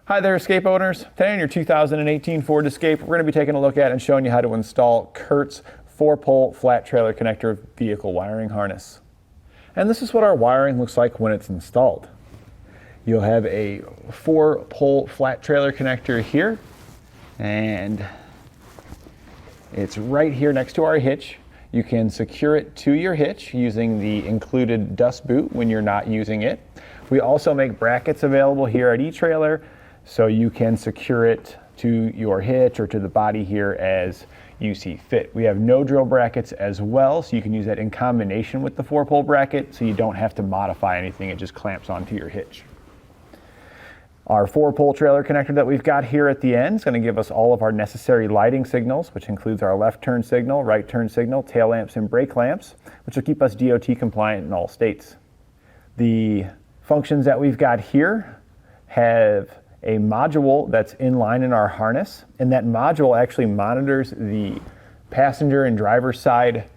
Hi there, Escape owners. Today on your 2018 Ford Escape, we're going to be taking a look at and showing you how to install Curt's 4-pole flat trailer connector vehicle wiring harness. And this is what our wiring looks like when it's installed. You'll have a 4-pole flat trailer connector here, and it's right here next to our hitch. You can secure it to your hitch using the included dust boot when you're not using it. We also make brackets available here at eTrailer, so you can secure it to your hitch or to the body here as you see fit. We have no drill brackets as well, so you can use that in combination with the 4-pole bracket, so you don't have to modify anything. It just clamps onto your hitch. Our 4-pole trailer connector that we've got here at the end is going to give us all of our necessary lighting signals, which includes our left turn signal, right turn signal, tail lamps, and brake lamps, which will keep us DOT compliant in all states. The functions that we've got here have a module that's inline in our harness, and that module actually monitors the passenger and driver side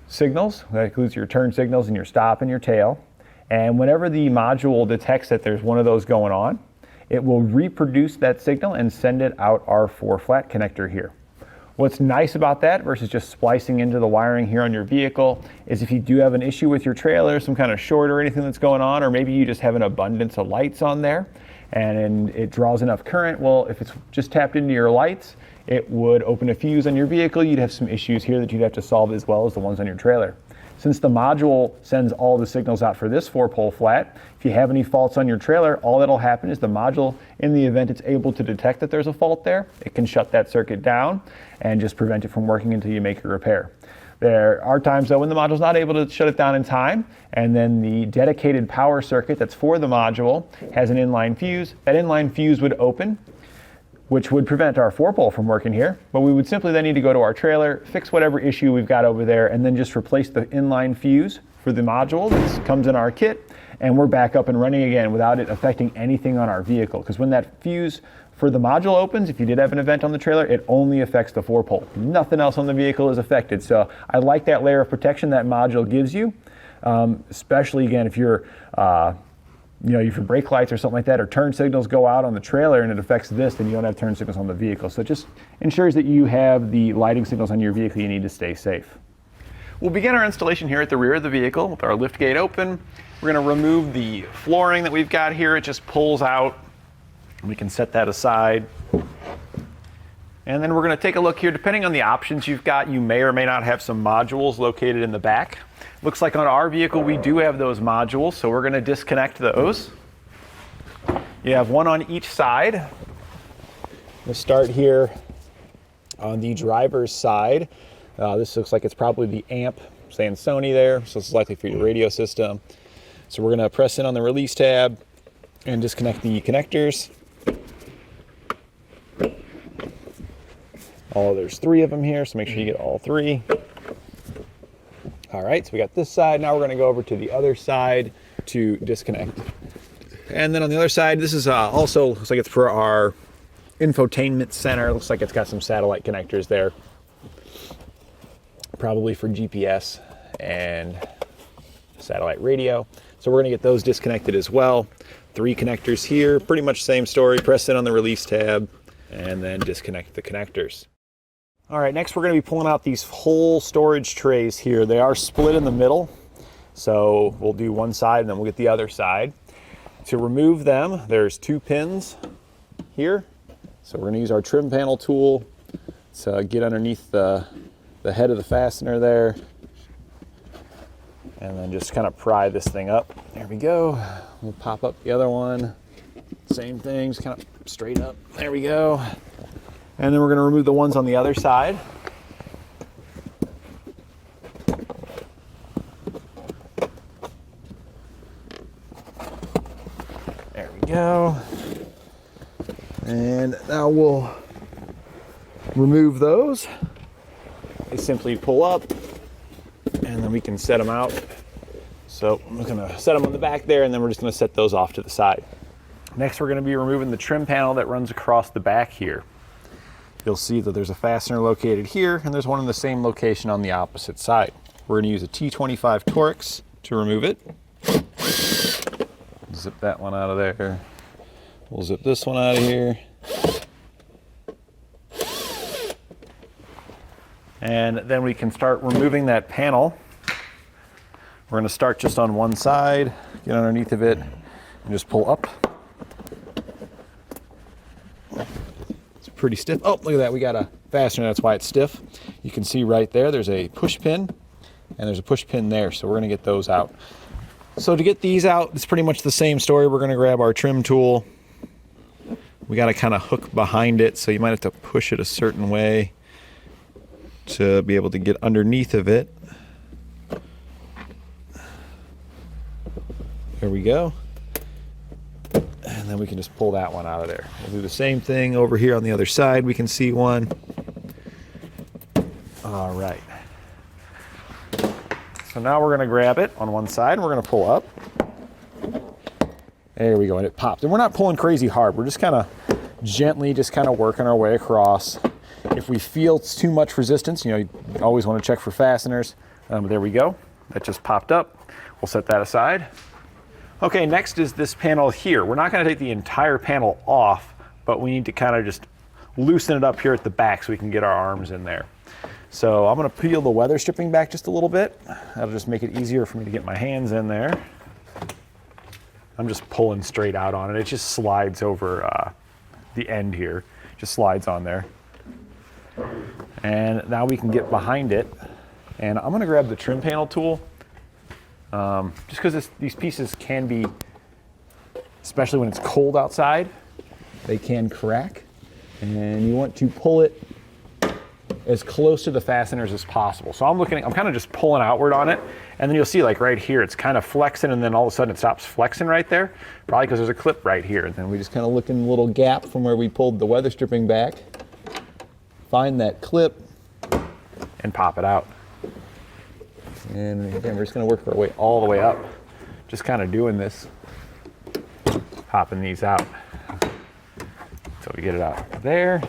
signals. That includes your turn signals and your stop and your tail. And whenever the module detects that there's one of those going on, it will reproduce that signal and send it out our 4-flat connector here. What's nice about that versus just splicing into the wiring here on your vehicle is if you do have an issue with your trailer, some kind of short or anything that's going on, or maybe you just have an abundance of lights on there and it draws enough current, well, if it's just tapped into your lights, it would open a fuse on your vehicle. You'd have some issues here that you'd have to solve as well as the ones on your trailer. Since the module sends all the signals out for this 4-pole flat, if you have any faults on your trailer, all that'll happen is the module, in the event it's able to detect that there's a fault there, it can shut that circuit down and just prevent it from working until you make a repair. There are times though when the module's not able to shut it down in time, and then the dedicated power circuit that's for the module has an inline fuse. That inline fuse would open, which would prevent our 4-pole from working here, but we would simply then need to go to our trailer, fix whatever issue we've got over there, and then just replace the inline fuse for the module that comes in our kit, and we're back up and running again without it affecting anything on our vehicle. Because when that fuse for the module opens, if you did have an event on the trailer, it only affects the 4-pole. Nothing else on the vehicle is affected. So I like that layer of protection that module gives you, especially again if you're if your brake lights or something like that, or turn signals go out on the trailer and it affects this, then you don't have turn signals on the vehicle. So it just ensures that you have the lighting signals on your vehicle you need to stay safe. We'll begin our installation here at the rear of the vehicle with our lift gate open. We're going to remove the flooring that we've got here. It just pulls out. We can set that aside. And then we're going to take a look here. Depending on the options you've got, you may or may not have some modules located in the back. Looks like on our vehicle we do have those modules, so we're going to disconnect those. You have one on each side. We'll start here on the driver's side. This looks like it's probably the amp saying Sony there, so this is likely for your radio system. So we're going to press in on the release tab and disconnect the connectors. There's 3 of them here, so make sure you get all 3. All right, so we got this side. Now we're going to go over to the other side to disconnect. And then on the other side, this is also looks like it's for our infotainment center. Looks like it's got some satellite connectors there, probably for GPS and satellite radio. So we're going to get those disconnected as well. 3 connectors here, pretty much same story. Press in on the release tab and then disconnect the connectors. All right, next we're going to be pulling out these whole storage trays here. They are split in the middle, so we'll do one side and then we'll get the other side. To remove them, there's 2 pins here. So we're going to use our trim panel tool to get underneath the head of the fastener there, and then just kind of pry this thing up. There we go. We'll pop up the other one. Same thing, just kind of straight up. There we go. And then we're going to remove the ones on the other side. There we go. And now we'll remove those. They simply pull up and then we can set them out. So I'm going to set them on the back there, and then we're just going to set those off to the side. Next, we're going to be removing the trim panel that runs across the back here. You'll see that there's a fastener located here, and there's one in the same location on the opposite side. We're going to use a T25 Torx to remove it. Zip that one out of there. We'll zip this one out of here. And then we can start removing that panel. We're going to start just on one side, get underneath of it, and just pull up. It's pretty stiff. Oh, look at that, we got a fastener, that's why it's stiff. You can see right there, there's a push pin, and there's a push pin there, so we're going to get those out. So to get these out, it's pretty much the same story. We're going to grab our trim tool. We got to kind of hook behind it, so you might have to push it a certain way to be able to get underneath of it. There we go. And then we can just pull that one out of there. We'll do the same thing over here on the other side. We can see one. All right. So now we're going to grab it on one side and we're going to pull up. There we go, and it popped. And we're not pulling crazy hard. We're just kind of gently just kind of working our way across. If we feel it's too much resistance, you always want to check for fasteners. There we go. That just popped up. We'll set that aside. Okay, next is this panel here. We're not going to take the entire panel off, but we need to kind of just loosen it up here at the back so we can get our arms in there. So I'm going to peel the weather stripping back just a little bit. That'll just make it easier for me to get my hands in there. I'm just pulling straight out on it. It just slides over the end here. Just slides on there. And now we can get behind it. And I'm going to grab the trim panel tool. Just because these pieces can be, especially when it's cold outside, they can crack. And you want to pull it as close to the fasteners as possible. So I'm kind of just pulling outward on it. And then you'll see like right here, it's kind of flexing and then all of a sudden it stops flexing right there. Probably because there's a clip right here. And then we just kind of look in the little gap from where we pulled the weather stripping back, find that clip, and pop it out. And again, we're just going to work our way all the way up. Just kind of doing this, popping these out. So we get it out there.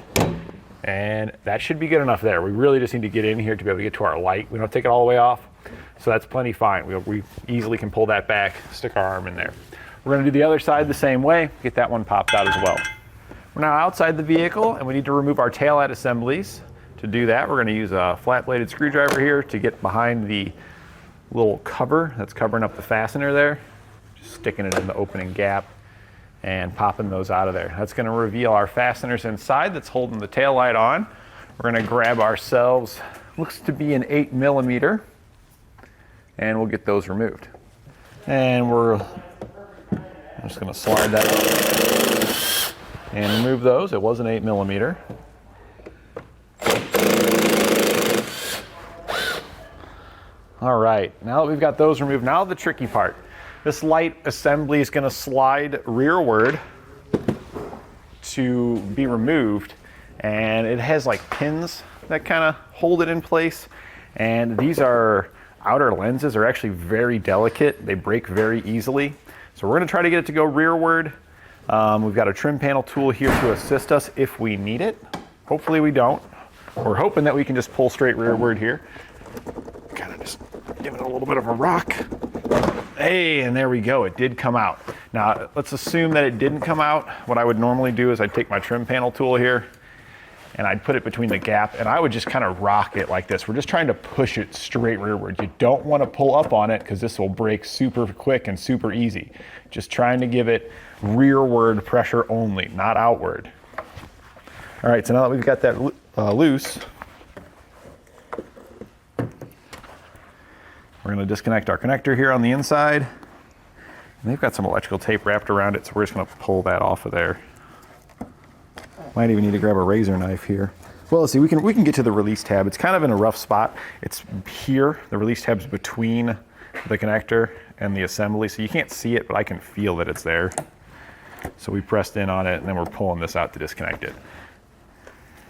And that should be good enough there. We really just need to get in here to be able to get to our light. We don't take it all the way off. So that's plenty fine. We easily can pull that back, stick our arm in there. We're going to do the other side the same way, get that one popped out as well. We're now outside the vehicle and we need to remove our tail light assemblies. To do that, we're going to use a flat bladed screwdriver here to get behind the little cover that's covering up the fastener there. Just sticking it in the opening gap and popping those out of there. That's going to reveal our fasteners inside that's holding the tail light on. We're going to grab ourselves, looks to be an 8mm, and we'll get those removed. And I'm just going to slide that and remove those. It was an 8mm. All right, now that we've got those removed, now the tricky part. This light assembly is going to slide rearward to be removed, and it has like pins that kind of hold it in place. And these outer lenses are actually very delicate. They break very easily. So we're going to try to get it to go rearward. We've got a trim panel tool here to assist us if we need it. Hopefully we don't. We're hoping that we can just pull straight rearward here. Kind of just give it a little bit of a rock. Hey, and there we go, it did come out. Now, let's assume that it didn't come out. What I would normally do is I'd take my trim panel tool here and I'd put it between the gap and I would just kind of rock it like this. We're just trying to push it straight rearward. You don't want to pull up on it because this will break super quick and super easy. Just trying to give it rearward pressure only, not outward. All right, so now that we've got that loose, we're going to disconnect our connector here on the inside. And they've got some electrical tape wrapped around it, so we're just going to pull that off of there. Might even need to grab a razor knife here. Well, let's see, we can get to the release tab. It's kind of in a rough spot. It's here. The release tab's between the connector and the assembly, so you can't see it, but I can feel that it's there. So we pressed in on it, and then we're pulling this out to disconnect it.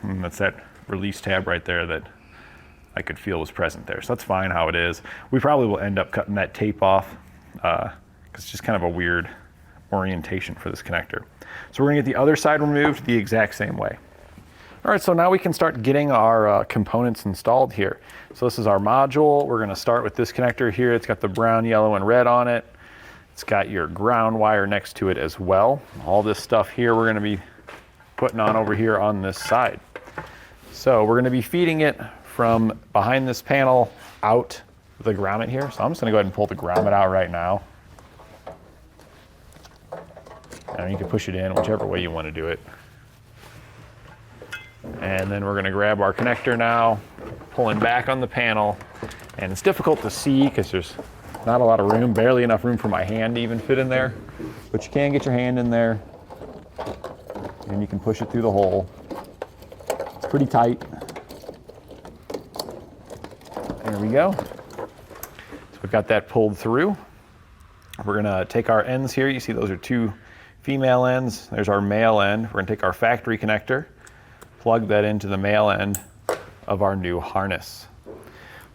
And that's that release tab right there that I could feel was present there. So that's fine how it is. We probably will end up cutting that tape off because it's just kind of a weird orientation for this connector. So we're gonna get the other side removed the exact same way. All right, so now we can start getting our components installed here. So this is our module. We're gonna start with this connector here. It's got the brown, yellow, and red on it. It's got your ground wire next to it as well. All this stuff here we're going to be putting on over here on this side. So we're going to be feeding it from behind this panel out the grommet here. So I'm just going to go ahead and pull the grommet out right now. And you can push it in whichever way you want to do it. And then we're going to grab our connector now, pulling back on the panel. And it's difficult to see because there's not a lot of room, barely enough room for my hand to even fit in there. But you can get your hand in there and you can push it through the hole. It's pretty tight. There we go. So we've got that pulled through. We're gonna take our ends here. You see those are two female ends. There's our male end. We're gonna take our factory connector, plug that into the male end of our new harness.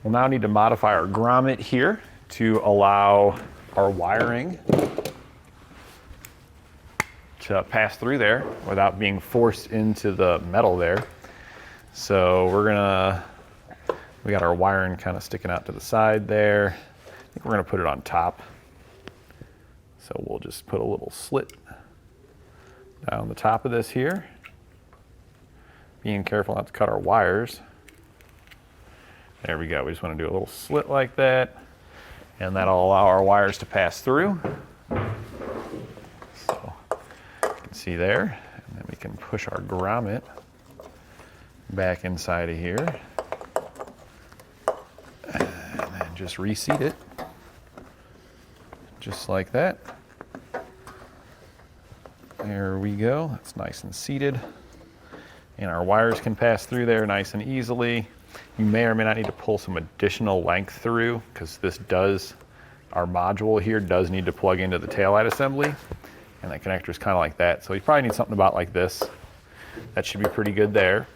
We'll now need to modify our grommet here to allow our wiring to pass through there without being forced into the metal there. So we got our wiring kind of sticking out to the side there. I think we're gonna put it on top. So we'll just put a little slit down the top of this here. Being careful not to cut our wires. There we go, we just wanna do a little slit like that, and that'll allow our wires to pass through. So you can see there, and then we can push our grommet back inside of here. And then just reseat it, just like that. There we go, that's nice and seated. And our wires can pass through there nice and easily. You may or may not need to pull some additional length through because our module here does need to plug into the taillight assembly. And that connector is kind of like that. So you probably need something about like this. That should be pretty good there.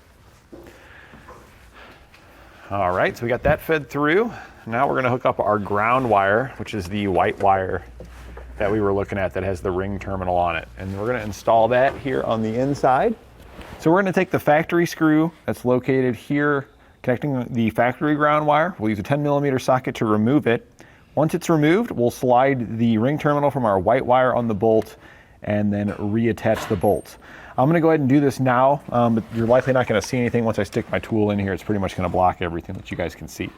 All right, so we got that fed through. Now we're gonna hook up our ground wire, which is the white wire that we were looking at that has the ring terminal on it. And we're gonna install that here on the inside. So we're gonna take the factory screw that's located here, connecting the factory ground wire. We'll use a 10mm socket to remove it. Once it's removed, we'll slide the ring terminal from our white wire on the bolt and then reattach the bolt. I'm gonna go ahead and do this now, but you're likely not gonna see anything once I stick my tool in here. It's pretty much gonna block everything that you guys can see.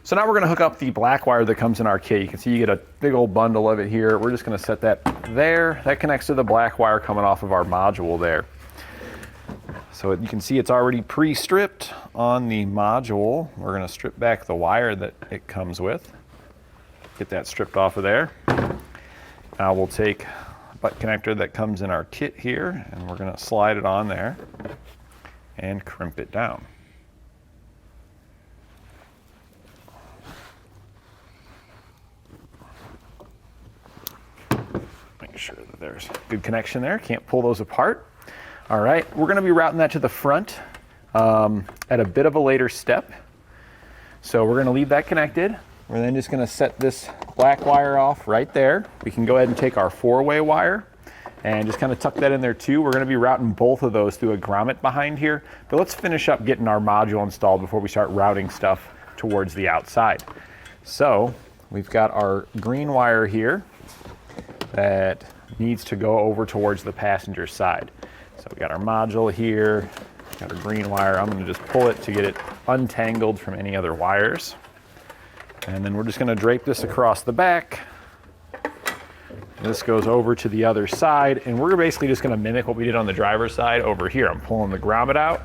So now we're gonna hook up the black wire that comes in our kit. You can see you get a big old bundle of it here. We're just gonna set that there. That connects to the black wire coming off of our module there. So you can see it's already pre-stripped on the module. We're gonna strip back the wire that it comes with. Get that stripped off of there. Now we'll take a butt connector that comes in our kit here and we're gonna slide it on there and crimp it down. Make sure that there's good connection there. Can't pull those apart. All right, we're gonna be routing that to the front at a bit of a later step. So we're gonna leave that connected. We're then just gonna set this black wire off right there. We can go ahead and take our 4-way wire and just kind of tuck that in there too. We're gonna be routing both of those through a grommet behind here, but let's finish up getting our module installed before we start routing stuff towards the outside. So we've got our green wire here that needs to go over towards the passenger side. So we got our module here, got our green wire. I'm gonna just pull it to get it untangled from any other wires. And then we're just gonna drape this across the back. This goes over to the other side, and we're basically just gonna mimic what we did on the driver's side over here. I'm pulling the grommet out.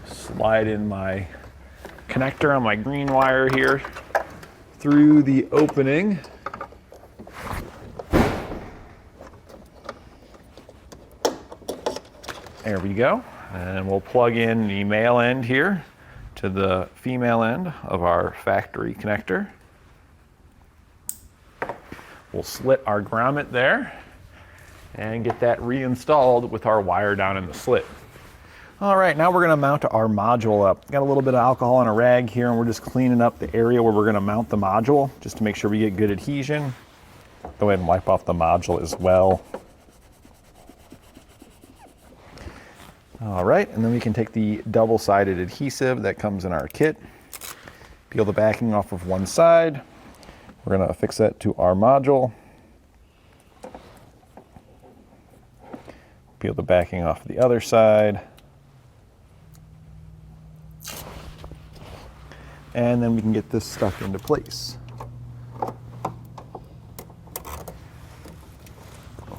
Slide in my connector on my green wire here through the opening. There we go. And we'll plug in the male end here to the female end of our factory connector. We'll slit our grommet there and get that reinstalled with our wire down in the slit. All right, now we're gonna mount our module up. Got a little bit of alcohol on a rag here and we're just cleaning up the area where we're gonna mount the module just to make sure we get good adhesion. Go ahead and wipe off the module as well. All right, and then we can take the double-sided adhesive that comes in our kit Peel the backing off of one side. We're going to affix that to our module. Peel the backing off the other side. And then we can get this stuck into place.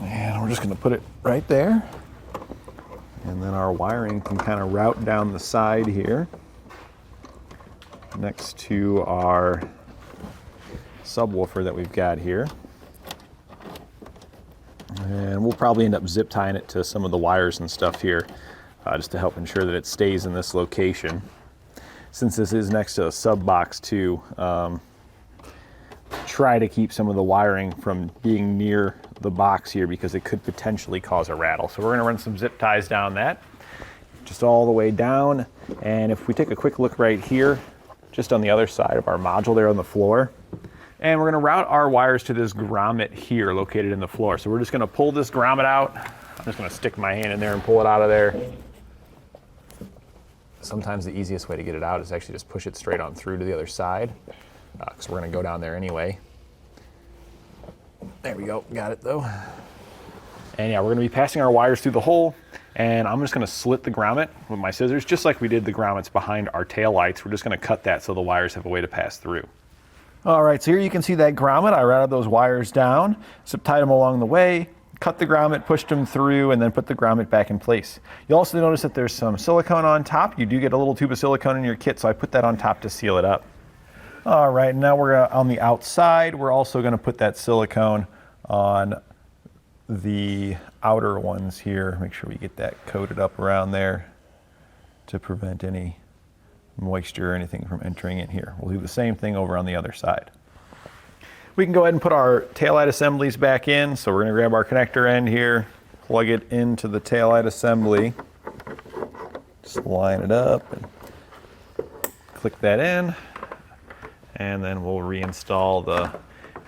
And we're just going to put it right there. And then our wiring can kind of route down the side here next to our subwoofer that we've got here. And we'll probably end up zip tying it to some of the wires and stuff here just to help ensure that it stays in this location. Since this is next to a sub box too, try to keep some of the wiring from being near the box here because it could potentially cause a rattle. So we're going to run some zip ties down that, just all the way down. And if we take a quick look right here, just on the other side of our module there on the floor, and we're going to route our wires to this grommet here located in the floor. So we're just going to pull this grommet out. I'm just going to stick my hand in there and pull it out of there. Sometimes the easiest way to get it out is actually just push it straight on through to the other side, because we're going to go down there anyway. There we go, got it though. And yeah, we're going to be passing our wires through the hole, and I'm just going to slit the grommet with my scissors, just like we did the grommets behind our tail lights. We're just going to cut that so the wires have a way to pass through. All right, so here you can see that grommet. I routed those wires down, zip tied them along the way, cut the grommet, pushed them through, and then put the grommet back in place. You'll also notice that there's some silicone on top. You do get a little tube of silicone in your kit, so I put that on top to seal it up. All right, now we're on the outside. We're also going to put that silicone on the outer ones here. Make sure we get that coated up around there to prevent any moisture or anything from entering in here. We'll do the same thing over on the other side. We can go ahead and put our taillight assemblies back in. So we're going to grab our connector end here, plug it into the taillight assembly, just line it up and click that in, and then we'll reinstall the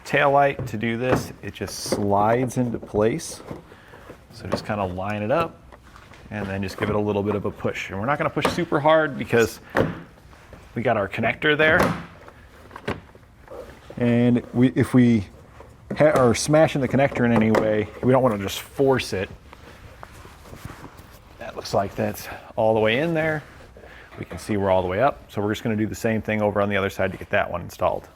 taillight. To do this, it just slides into place. So just kind of line it up and then just give it a little bit of a push. And we're not going to push super hard because we got our connector there. And if we are smashing the connector in any way, we don't want to just force it. That looks like that's all the way in there. We can see we're all the way up. So we're just going to do the same thing over on the other side to get that one installed.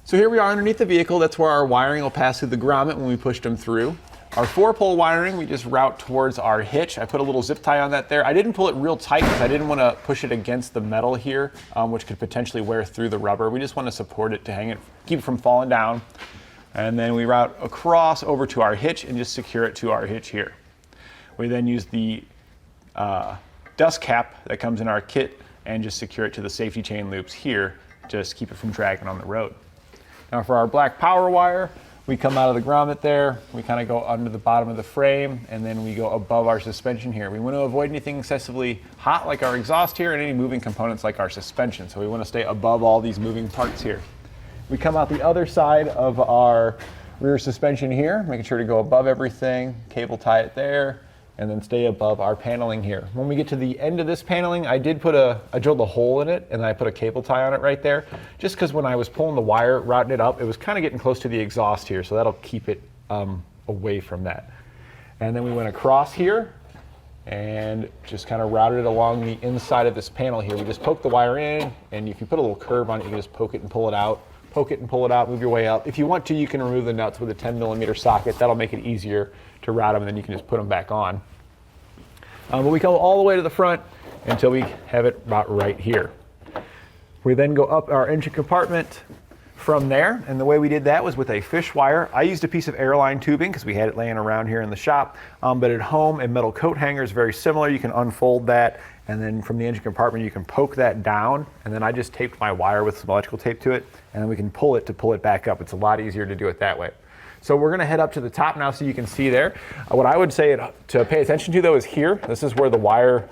So here we are underneath the vehicle. That's where our wiring will pass through the grommet when we push them through. Our 4-pole wiring, we just route towards our hitch. I put a little zip tie on that there. I didn't pull it real tight because I didn't want to push it against the metal here, which could potentially wear through the rubber. We just want to support it to hang it, keep it from falling down. And then we route across over to our hitch and just secure it to our hitch here. We then use the dust cap that comes in our kit and just secure it to the safety chain loops here, just keep it from dragging on the road. Now for our black power wire, we come out of the grommet there, we kind of go under the bottom of the frame, and then we go above our suspension here. We want to avoid anything excessively hot like our exhaust here and any moving components like our suspension. So we want to stay above all these moving parts here. We come out the other side of our rear suspension here, making sure to go above everything, cable tie it there, and then stay above our paneling here. When we get to the end of this paneling, I drilled a hole in it and I put a cable tie on it right there, just because when I was pulling the wire, routing it up, it was kind of getting close to the exhaust here, so that'll keep it away from that. And then we went across here and just kind of routed it along the inside of this panel here. We just poke the wire in, and if you put a little curve on it, you can just poke it and pull it out. Poke it and pull it out, move your way up. If you want to, you can remove the nuts with a 10mm socket. That'll make it easier to route them, and then you can just put them back on. But we come all the way to the front until we have it about right here. We then go up our engine compartment from there, and the way we did that was with a fish wire. I used a piece of Airline tubing because we had it laying around here in the shop, but at home a metal coat hanger is very similar. You can unfold that, and then from the engine compartment you can poke that down, and then I just taped my wire with some electrical tape to it, and then we can pull it back up. It's a lot easier to do it that way. So we're going to head up to the top now so you can see there. What I would say to pay attention to though is here. This is where the wire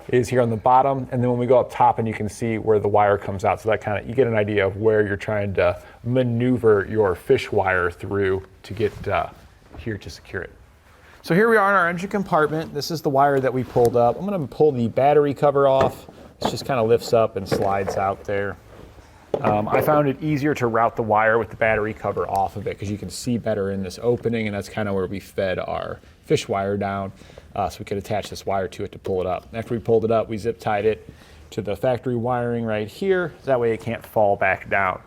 is here on the bottom, and then when we go up top and you can see where the wire comes out, so that kind of, you get an idea of where you're trying to maneuver your fish wire through to get here to secure it. So here we are in our engine compartment. This is the wire that we pulled up. I'm going to pull the battery cover off. This just kind of lifts up and slides out there. I found it easier to route the wire with the battery cover off of it because you can see better in this opening, and that's kind of where we fed our fish wire down, so we could attach this wire to it to pull it up. After we pulled it up, we zip tied it to the factory wiring right here, so that way it can't fall back down.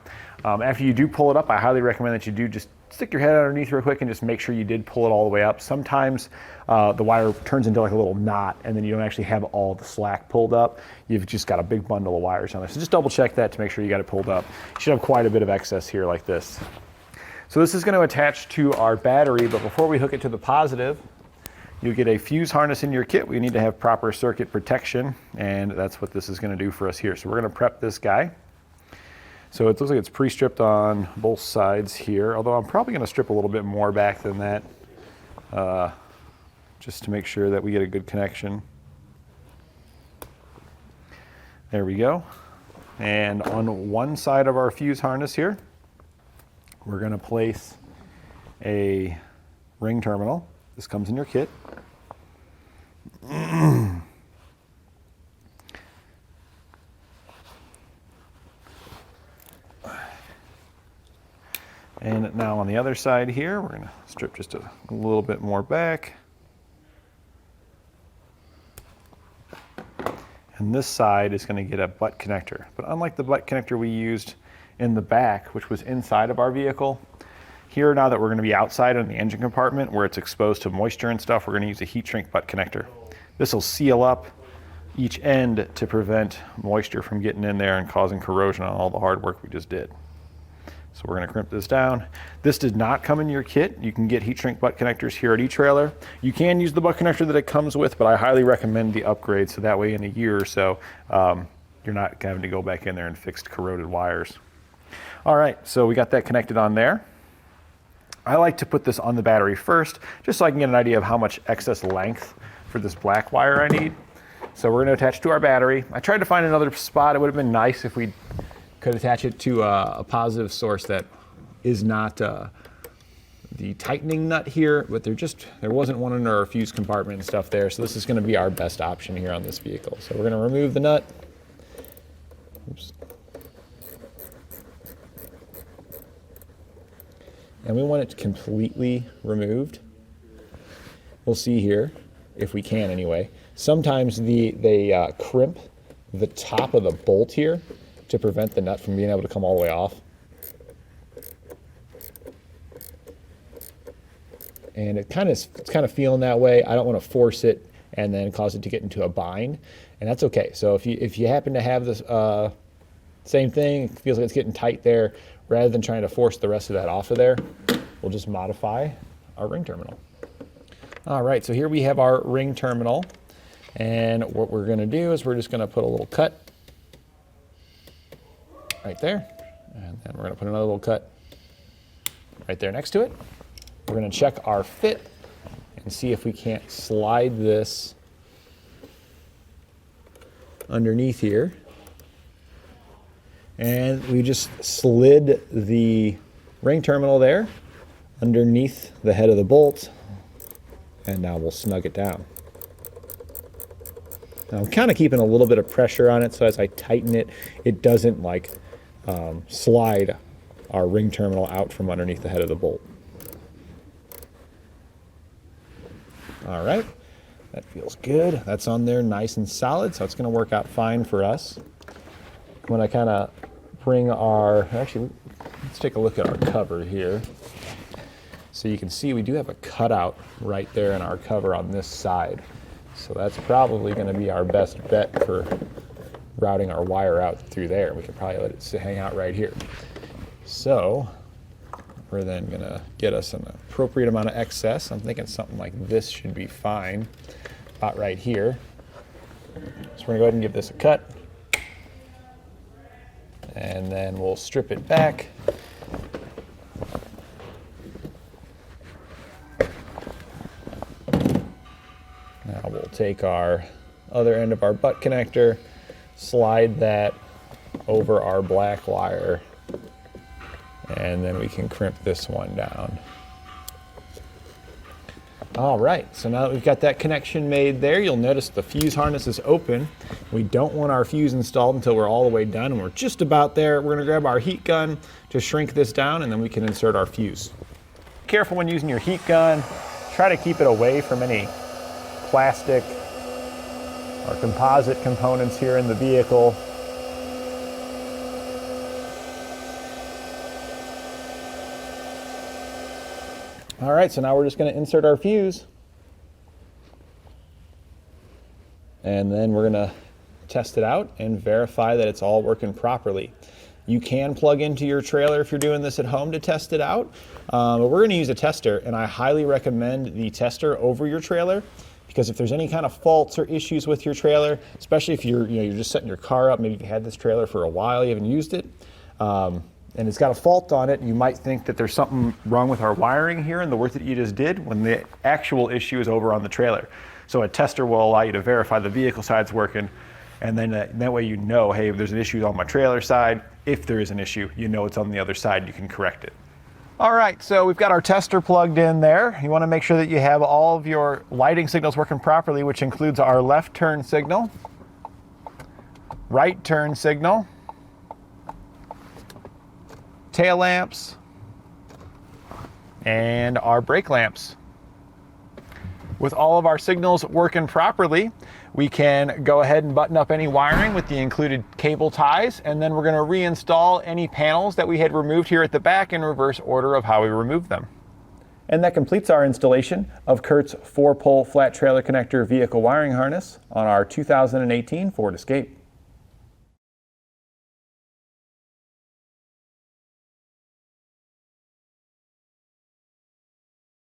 After you do pull it up, I highly recommend that you do just stick your head underneath real quick and just make sure you did pull it all the way up. Sometimes the wire turns into like a little knot and then you don't actually have all the slack pulled up. You've just got a big bundle of wires on there. So just double check that to make sure you got it pulled up. You should have quite a bit of excess here like this. So this is going to attach to our battery, but before we hook it to the positive, you get a fuse harness in your kit. We need to have proper circuit protection, and that's what this is going to do for us here. So we're going to prep this guy. So it looks like it's pre-stripped on both sides here, although I'm probably going to strip a little bit more back than that just to make sure that we get a good connection. There we go. And on one side of our fuse harness here, we're going to place a ring terminal. This comes in your kit. And now on the other side here, we're going to strip just a little bit more back. And this side is going to get a butt connector. But unlike the butt connector we used in the back, which was inside of our vehicle, here now that we're going to be outside in the engine compartment where it's exposed to moisture and stuff, we're going to use a heat shrink butt connector. This will seal up each end to prevent moisture from getting in there and causing corrosion on all the hard work we just did. So we're going to crimp this down. This did not come in your kit. You can get heat shrink butt connectors here at eTrailer. You can use the butt connector that it comes with, but I highly recommend the upgrade so that way in a year or so you're not having to go back in there and fix corroded wires. All right, so we got that connected on there. I like to put this on the battery first just so I can get an idea of how much excess length for this black wire I need. So we're going to attach to our battery. I tried to find another spot. It would have been nice if we could attach it to a positive source that is not the tightening nut here, but there wasn't one in our fuse compartment and stuff there, so this is going to be our best option here on this vehicle. So we're going to remove the nut. Oops. And we want it completely removed. We'll see here, if we can anyway. Sometimes they crimp the top of the bolt here to prevent the nut from being able to come all the way off. And it's kind of feeling that way. I don't want to force it and then cause it to get into a bind, and that's okay. So if you happen to have this same thing, it feels like it's getting tight there, rather than trying to force the rest of that off of there, we'll just modify our ring terminal. All right, so here we have our ring terminal, and what we're going to do is we're just going to put a little cut right there, and then we're going to put another little cut right there next to it. We're going to check our fit and see if we can't slide this underneath here. And we just slid the ring terminal there underneath the head of the bolt, and now we'll snug it down. Now I'm kind of keeping a little bit of pressure on it, so as I tighten it, it doesn't like slide our ring terminal out from underneath the head of the bolt. All right, that feels good. That's on there nice and solid, so it's going to work out fine for us. When I kind of bring actually, let's take a look at our cover here. So you can see we do have a cutout right there in our cover on this side. So that's probably going to be our best bet for routing our wire out through there. We could probably let it hang out right here. So we're then going to get us an appropriate amount of excess. I'm thinking something like this should be fine, about right here. So we're going to go ahead and give this a cut. And then we'll strip it back. Now we'll take our other end of our butt connector, slide that over our black wire, and then we can crimp this one down. All right, so now that we've got that connection made there, you'll notice the fuse harness is open. We don't want our fuse installed until we're all the way done, and we're just about there. We're gonna grab our heat gun to shrink this down, and then we can insert our fuse. Careful when using your heat gun. Try to keep it away from any plastic or composite components here in the vehicle. All right, so now we're just going to insert our fuse. And then we're going to test it out and verify that it's all working properly. You can plug into your trailer if you're doing this at home to test it out. But we're going to use a tester, and I highly recommend the tester over your trailer, because if there's any kind of faults or issues with your trailer, especially if you're just setting your car up, maybe you've had this trailer for a while, you haven't used it, and it's got a fault on it, you might think that there's something wrong with our wiring here and the work that you just did, when the actual issue is over on the trailer. So a tester will allow you to verify the vehicle side's working, and then that way you know, hey, if there's an issue on my trailer side, if there is an issue, you know it's on the other side, you can correct it. All right, so we've got our tester plugged in there. You want to make sure that you have all of your lighting signals working properly, which includes our left turn signal, right turn signal, tail lamps, and our brake lamps. With all of our signals working properly, we can go ahead and button up any wiring with the included cable ties, and then we're going to reinstall any panels that we had removed here at the back in reverse order of how we removed them. And that completes our installation of Curt's 4-pole flat trailer connector vehicle wiring harness on our 2018 Ford Escape.